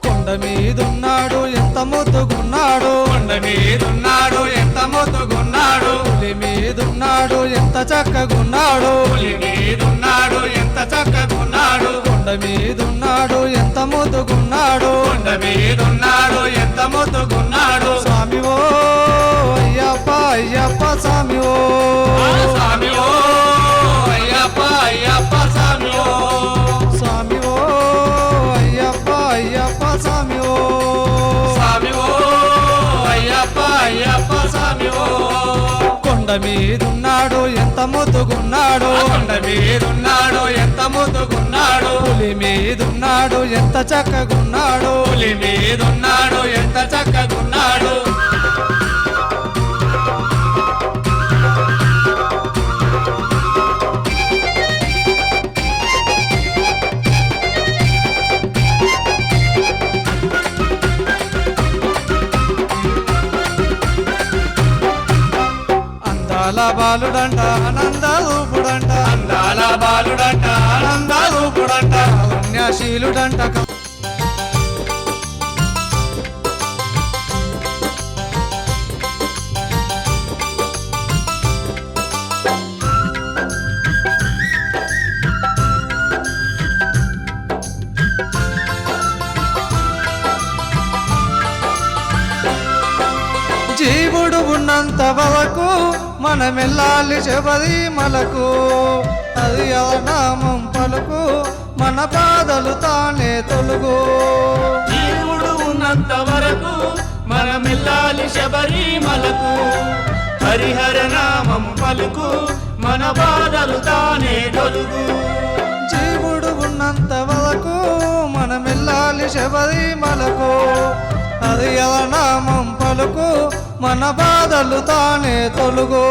కొండ మీదున్నాడు ఎంత ముద్దుగున్నాడు కొండ మీదున్నాడు ఎంత ముద్దుగున్నాడు పులి మీదున్నాడు ఎంత చక్కగున్నాడు పులి మీదున్నాడు ఎంత చక్కగున్నాడు కొండ మీదున్నాడు ఎంత ముద్దుగున్నాడు కొండ మీదున్నాడు ఎంత ముద్దుగున్నాడు స్వామి ఓ అయ్యప్ప అయ్యప్ప స్వామి ఓ స్వామి ఓ అయ్యప్ప అయ్యప్ప స్వామి ఓ స్వామి ఓ అయ్యప్ప అయ్యప్ప స్వామి ఓ స్వామి ఓ అయ్యప్ప అయ్యప్ప స్వామి ఓ కొండ మీదున్నాడు ఎంత ముద్దుగున్నాడు కొండ మీదున్నాడు ఎంత ముద్దుగున్నాడు పులి మీదున్నాడు ఎంత చక్కగున్నాడు పులి మీదున్నాడు ఎంత చక్కగున్నాడు అందాల బాలుడంట ఆనంద రూపుడంట అందాల బాలుడంట ఆనంద రూపుడంట పుణ్యశీలుడంట జీవుడు ఉన్నంత వరకు మనమెల్లాలి శబరిమలకు అది నామం పలుకు మన బాధలు తానే తొలుగు జీవుడు ఉన్నంత వరకు మనమిల్లాలి శబరిమలకు హరిహర నామము పలుకు మన బాధలు తానే తొలుగు జీవుడు ఉన్నంత వరకు మనమెల్లాలి శబరిమలకు అది నామం పలుకు మన బాధలు తానే తొలుగు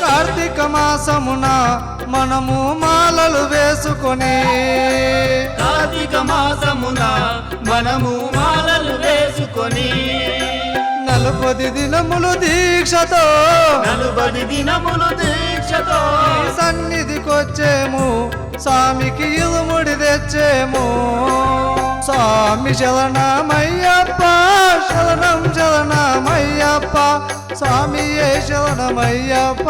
కార్తీక మాసమున మనము మాలలు వేసుకొని కార్తీక మాసమున మనము మాలలు వేసుకొని 40 దినములు దీక్షతో 40 దినములు దీక్షతో నీ సన్నిధికొచ్చేము స్వామికి ఇరుముడి తెచ్చేము స్వామి శరణమయ్యప్ప శరణం శరణమయ్యప్ప స్వామియే శరణమయ్యప్ప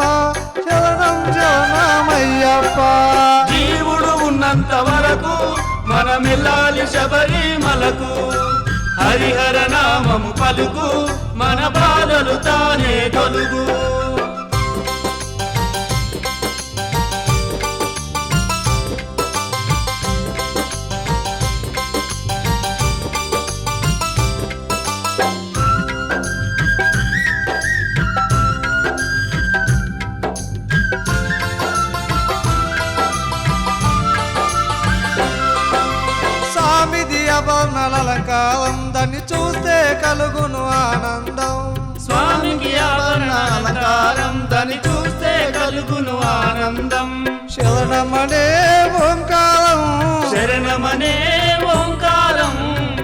శరణం శరణమయ్యప్ప జీవుడు ఉన్నంత వరకు మనమిల్లాలి శబరిమలకు హరిహర నామము పలుకు మన బాధలు తానే తొలుగు స్వామిది అభరణాల అలంకారం దాన్ని చూస్తే కలుగును ఆనందం స్వామికి ఆభరణాలంకారం దాన్ని చూస్తే కలుగును ఆనందం శరణమనే ఓంకారం శరణమనే ఓంకారం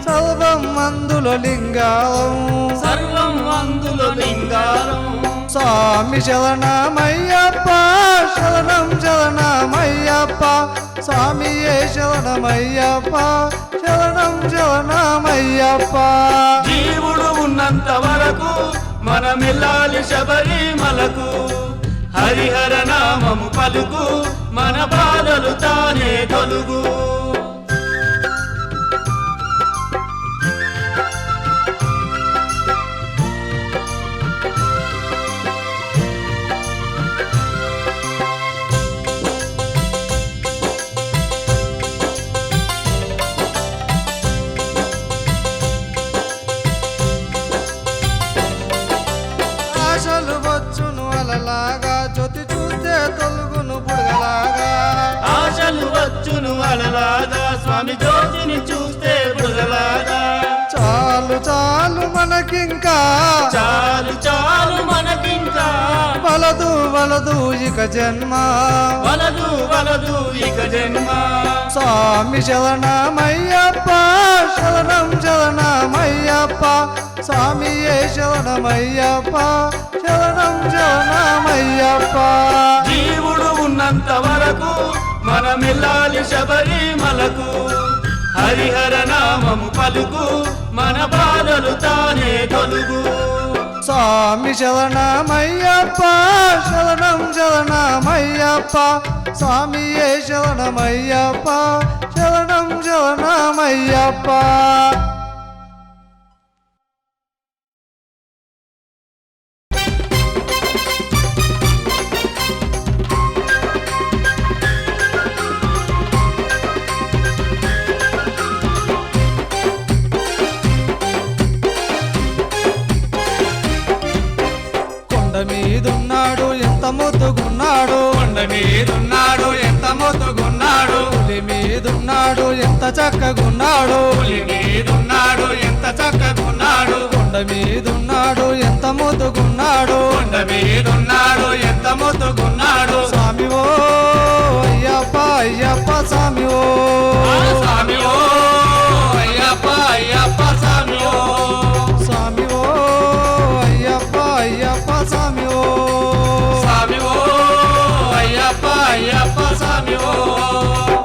సర్వం అందులో లింగారం సర్వం అందులో లింగారం స్వామి శరణమయ్యప్ప శరణం శరణమయ్యప్ప స్వామియే శరణమయ్యప్ప శరణం శరణమయ్యప్ప జీవుడు ఉన్నంత వరకు మనమెల్లాలి శబరిమలకు హరిహర నామము పలుకు మన బాధలు తానే తొలుగు ఆశలు వచ్చును అలలాగా జ్యోతి చూస్తే తొలుగును బుడగలాగా ఆశలు వచ్చును అలలాగా స్వామి జ్యోతిని చూస్తే బుడగలాగా చాలు చాలు మనకింకా చాలు చాలు మనకింకా వలదు వలదు ఇక జన్మ వలదు వలదు ఇక జన్మ స్వామి శరణమయ్యప్ప శరణం శరణమయ్యప్ప స్వామియే శరణమయ్యప్ప శరణం శరణమయ్యప్ప జీవుడు ఉన్నంత వరకు మనమెల్లాలి శబరిమలకు హరిహర నామము పలుకు మన బాధలు తానే తొలుగు స్వామి శరణమయ్యప్ప శరణం శరణమయ్యప్ప స్వామియే శరణమయ్యప్ప శరణం శరణమయ్యప్ప కొండ మీదున్నాడు ఎంత ముద్దుగున్నాడు కొండ మీదున్నాడు ఎంత ముద్దుగున్నాడు పులి మీదున్నాడు ఎంత చక్కగున్నాడు పులి మీదున్నాడు ఎంత చక్కగున్నాడు కొండ మీదున్నాడు ఎంత ముద్దుగున్నాడు కొండ మీదున్నాడు ఎంత ముద్దుగున్నాడు స్వామి ఓ అయ్యప్ప అయ్యప్ప స్వామి ఓ ఆ స్వామి ఓ అయ్యప్ప అయ్యప్ప స్వామి ఓ స్వామి ఓ అయ్యప్ప అయ్యప్ప స్వామి ఓ స్వామి ఓ అయ్యప్ప అయ్యప్ప స్వామి ఓ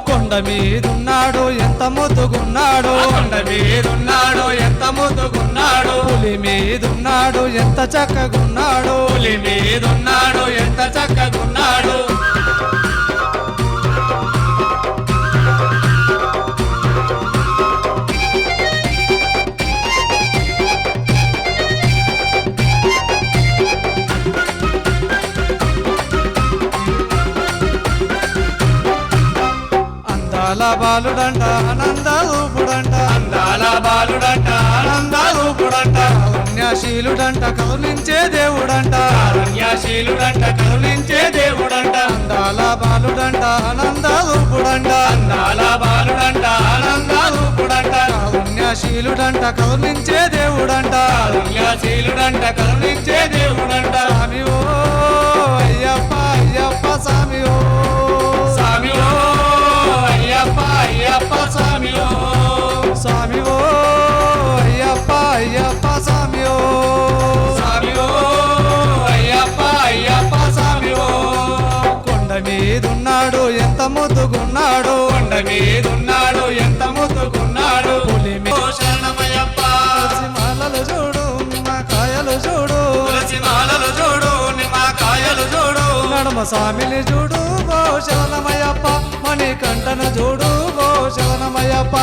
కొండ మీదున్నాడు ఎంత ముద్దుగున్నాడు కొండ మీదున్నాడు ఎంత ముద్దుగున్నాడు పులి మీదున్నాడు ఎంత చక్కగున్నాడు పులి మీదున్నాడు ఎంత చక్కగున్నాడు అందాల బాలుడంట ఆనందరూపుడంట అందాల బాలుడంట ఆనందరూపుడంట పుణ్యశీలుడంట కరుణించే దేవుడంట కారుణ్యశీలుడంట కరుణించే దేవుడంట అందాల బాలుడంట ఆనందరూపుడంట అందాల బాలుడంట ఆనందరూపుడంట పుణ్యశీలుడంట కరుణించే దేవుడంట కారుణ్యశీలుడంట కరుణించే దేవుడంట స్వామి ఓ అయ్యప్ప అయ్యప్ప స్వామి ఓ స్వామి ఓ అయ్యప్ప అయ్యప్ప స్వామి ఓ స్వామి ఓ అయ్యప్ప అయ్యప్ప స్వామి ఓ స్వామి ఓ అయ్యప్ప అయ్యప్ప స్వామి ఓ కొండ మీదున్నాడు ఎంత ముద్దుగున్నాడు కొండ మీదున్నాడు ఎంత ముద్దుకున్నాడు పులి ఓ శరణమయ్యప్ప మాలలు చూడు మా కాయలు చూడు తులసి మాలలు చూడు నిమ్మకాయలు చూడు నడుమ స్వామిని చూడు గో శరణమయ్యప్ప మణికంఠను చూడు గో శరణమయ్యప్ప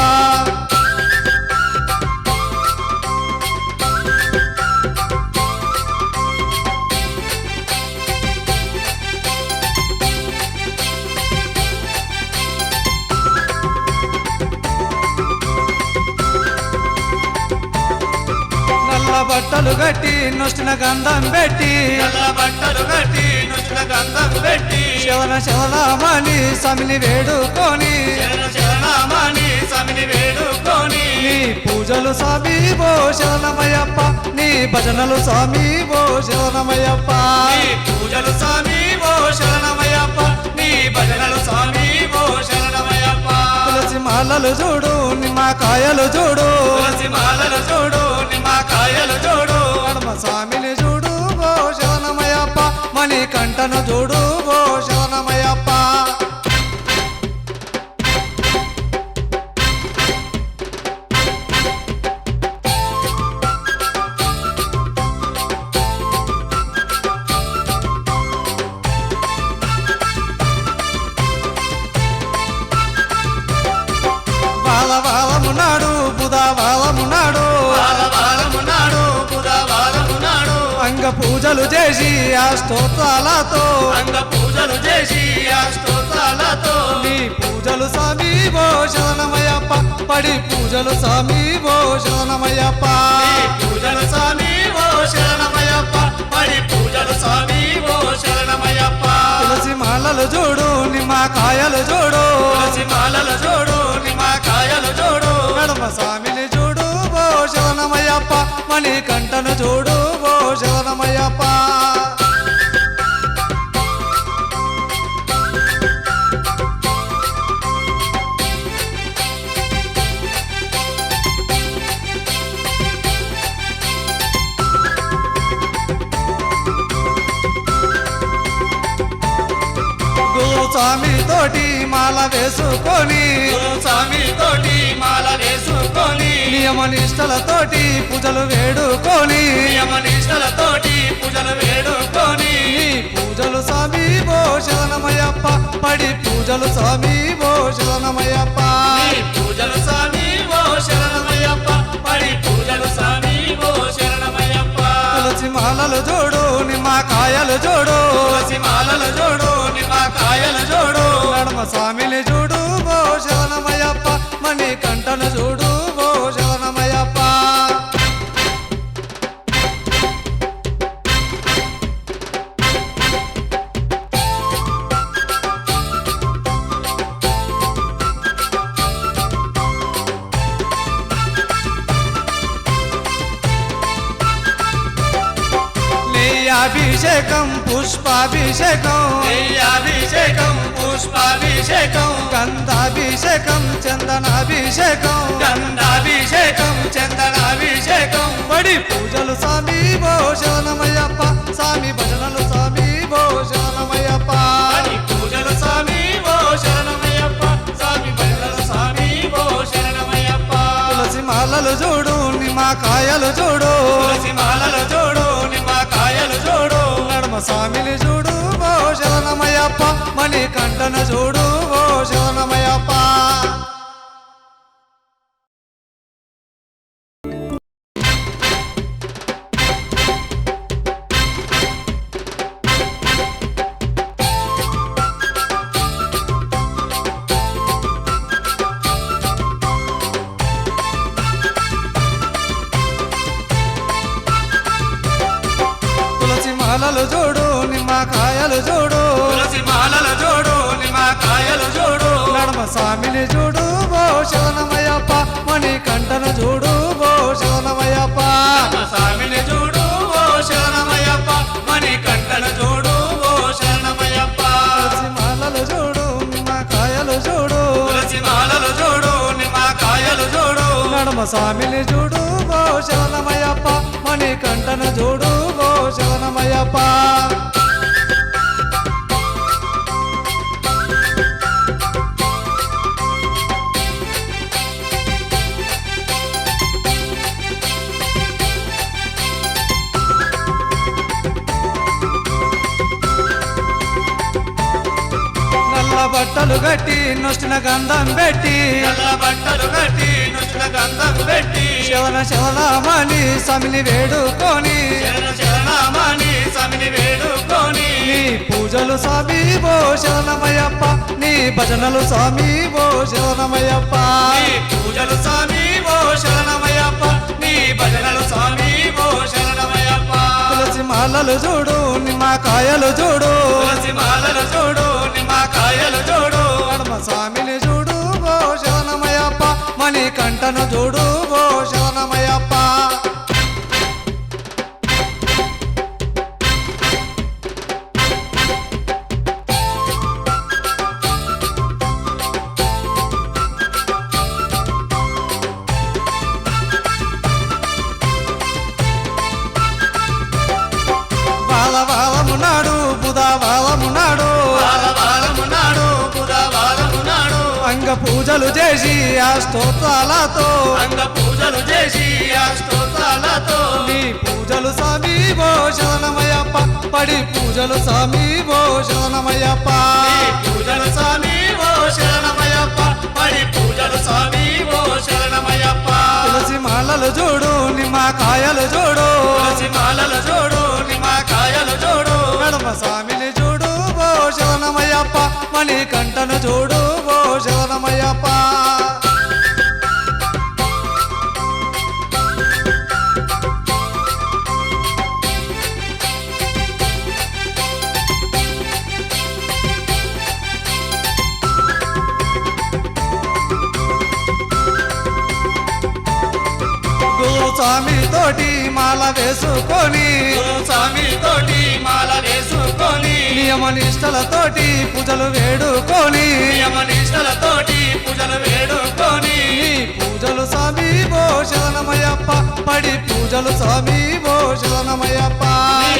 నల్ల బట్టలు కట్టి నొచ్చిన గంధం పెట్టి నల్ల బట్టలు కట్టి నుచ్చిన గంధం పెట్టి శవన శవనామని స్వామిని వేడుకొని శరణ శరణామణి స్వామిని వేడుకొని నీ పూజలు స్వామి ఓ శరణమయ్యప్ప నీ భజనలు స్వామి ఓ శరణమయ్యప్ప నీ పూజలు స్వామి ఓ శరణమయ్యప్ప నీ భజనలు స్వామి ఓ శరణమయ్యప్ప తులసి మాలలు చూడు నిమ్మకాయలు చూడు తులసి మాలలు చూడు నిమ్మకాయలు చూడు నడుమ స్వామిని చూడు ఓ శరణమయ్యప్ప కంటను చూడు ఓ శరణమయ్యప్ప వాలమున్నాడు బుధవాలమున్నాడు వాలమున్నాడు బుధవారమున్నాడు అంగ పూజలు చేసి ఆ స్తోత్రాలతో అంగ పూజలు చేసి ఆ స్తోత్రాలతో నీ పూజలు స్వామి ఓ శరణమయ్యప్ప పడి పూజలు స్వామి ఓ శరణమయ్యప్ప నీ పూజలు స్వామి ఓ శరణమయ్యప్ప పడి పూజలు స్వామి ఓ శరణమయ్యప్ప తులసి మాలలు చూడు నిమ్మకాయలు చూడు తులసి మాలలు చూడు నిమ్మకాయలు చూడు నడమ స్వామిని చూడు ఓ శరణమయ్యప్ప మణి కంటను చూడు ఓ శరణమయ్యప్ప స్వామి తోటి మాల వేసుకొని స్వామి తోటి మాల వేసుకొని నియమ నిష్టలతోటి పూజలు వేడుకొని నియమనిష్టలతోటి పూజలు వేడుకొని నీ పూజలు స్వామి ఓ శరణమయ్యప్ప పడి పూజలు స్వామి ఓ శరణమయ్యప్ప నీ పూజలు స్వామి ఓ శరణమయ్యప్ప పడి పూజలు స్వామి ఓ శరణమయ్యప్ప తులసి మాలలు చూడు నిమ్మకాయలు చూడు తులసి మాలలు చూడు నిమ్మకాయలు చూడు నడమ స్వామిని చూడు ఓ శరణమయ్యప్ప మణి కంటను చూడు ఓ శరణమయ్యప్ప అభిషేకం పుష్పాభిషేకం అభిషేకం పుష్పాభిషేకం గంధాభిషేకం చందనాభిషేకం గంధాభిషేకం చందనాభిషేకం పడి పూజలు స్వామి ఓ శరణమయ్యప్ప స్వామి భజనలు స్వామి ఓ శరణమయ్యప్ప పడి పూజలు స్వామి ఓ శరణమయ్యప్ప స్వామి భజనలు స్వామి ఓ శరణమయ్యప్ప తులసి మాలలు చూడు నిమ్మకాయలు చూడు తులసి మాలలు చూడు నిమ్మకాయలు చూడు నడమ స్వామిని చూడు ఓ శరణమయ్యప్ప మణి కంటన చూడు ఓ శరణమయ్యప్ప తులసి మాలలు చూడు నిమ్మకాయలు చూడు తులసి మాలలు చూడు నిమ్మకాయలు చూడు నడమ స్వామిని చూడు ఓ శరణమయ్యప్ప మణి కంటను చూడు ఓ శరణమయ్యప్ప స్వామిని చూడు ఓ శరణమయ్యప్ప మణి కంటను చూడు ఓ శరణమయ్యప్ప తులసి మాలలు చూడు నిమ్మకాయలు చూడు తులసి మాలలు చూడు నిమ్మకాయలు చూడు నడమ స్వామిని చూడు ఓ శరణమయ్యప్ప మణి కంటను చూడు ఓ శరణమయ్యప్ప నల్ల బట్టలు కట్టి నొచ్చిన గంధం పెట్టి నల్ల బట్టలు కట్టి నుచ్చుల గంధం పెట్టి శవనమని స్వామిని వేడుకొని శరణ శరణామని స్వామిని వేడుకొని నీ పూజలు స్వామి ఓ శరణమయ్యప్ప నీ భజనలు స్వామి ఓ శరణమయ్యప్ప నీ పూజలు స్వామి ఓ శరణమయ్యప్ప నీ భజనలు స్వామి ఓ శరణమయ్యప్ప తులసి మాలలు చూడు నిమ్మకాయలు చూడు తులసి మాలలు చూడు నిమ్మకాయలు చూడు నడమ స్వామిని చూడు ఓ శరణమయ్యప్ప మణి కంటను చూడు ఓ శరణమయ్యప్ప వాలమున్నాడు బుధ బుధవారము నాడు వారవారము నాడు బుధవారము నాడు అంగ పూజలు చేసి ఆ స్తోత్రాలతో అంగ పూజలు చేసి ఆ స్తోత్రాలతో నీ పూజలు స్వామి ఓ శరణమయ్యప్ప పడి పూజలు స్వామి ఓ శరణమయ్యప్ప నీ పూజలు స్వామి ఓ శరణమయ్యప్ప పడి పూజలు స్వామి ఓ శరణమయ్యప్ప తులసి మాలలు చూడు నిమ్మకాయలు చూడు తులసి మాలలు చూడు నిమ్మకాయలు చూడు నడమ స్వామిని చూడు ఓ శరణమయ్యప్ప మణి కంటను చూడు ఓ శరణమయ్యప్ప గురు స్వామి తోటి మాల వేసుకొని స్వామి తోటి మాల వేసుకొని నియమ నిష్టలతోటి పూజలు వేడుకొని నియమనిష్టలతోటి పూజలు వేడుకొని నీ పూజలు స్వామి ఓ శరణమయ్యప్ప పడి పూజలు స్వామి ఓ శరణమయ్యప్ప నీ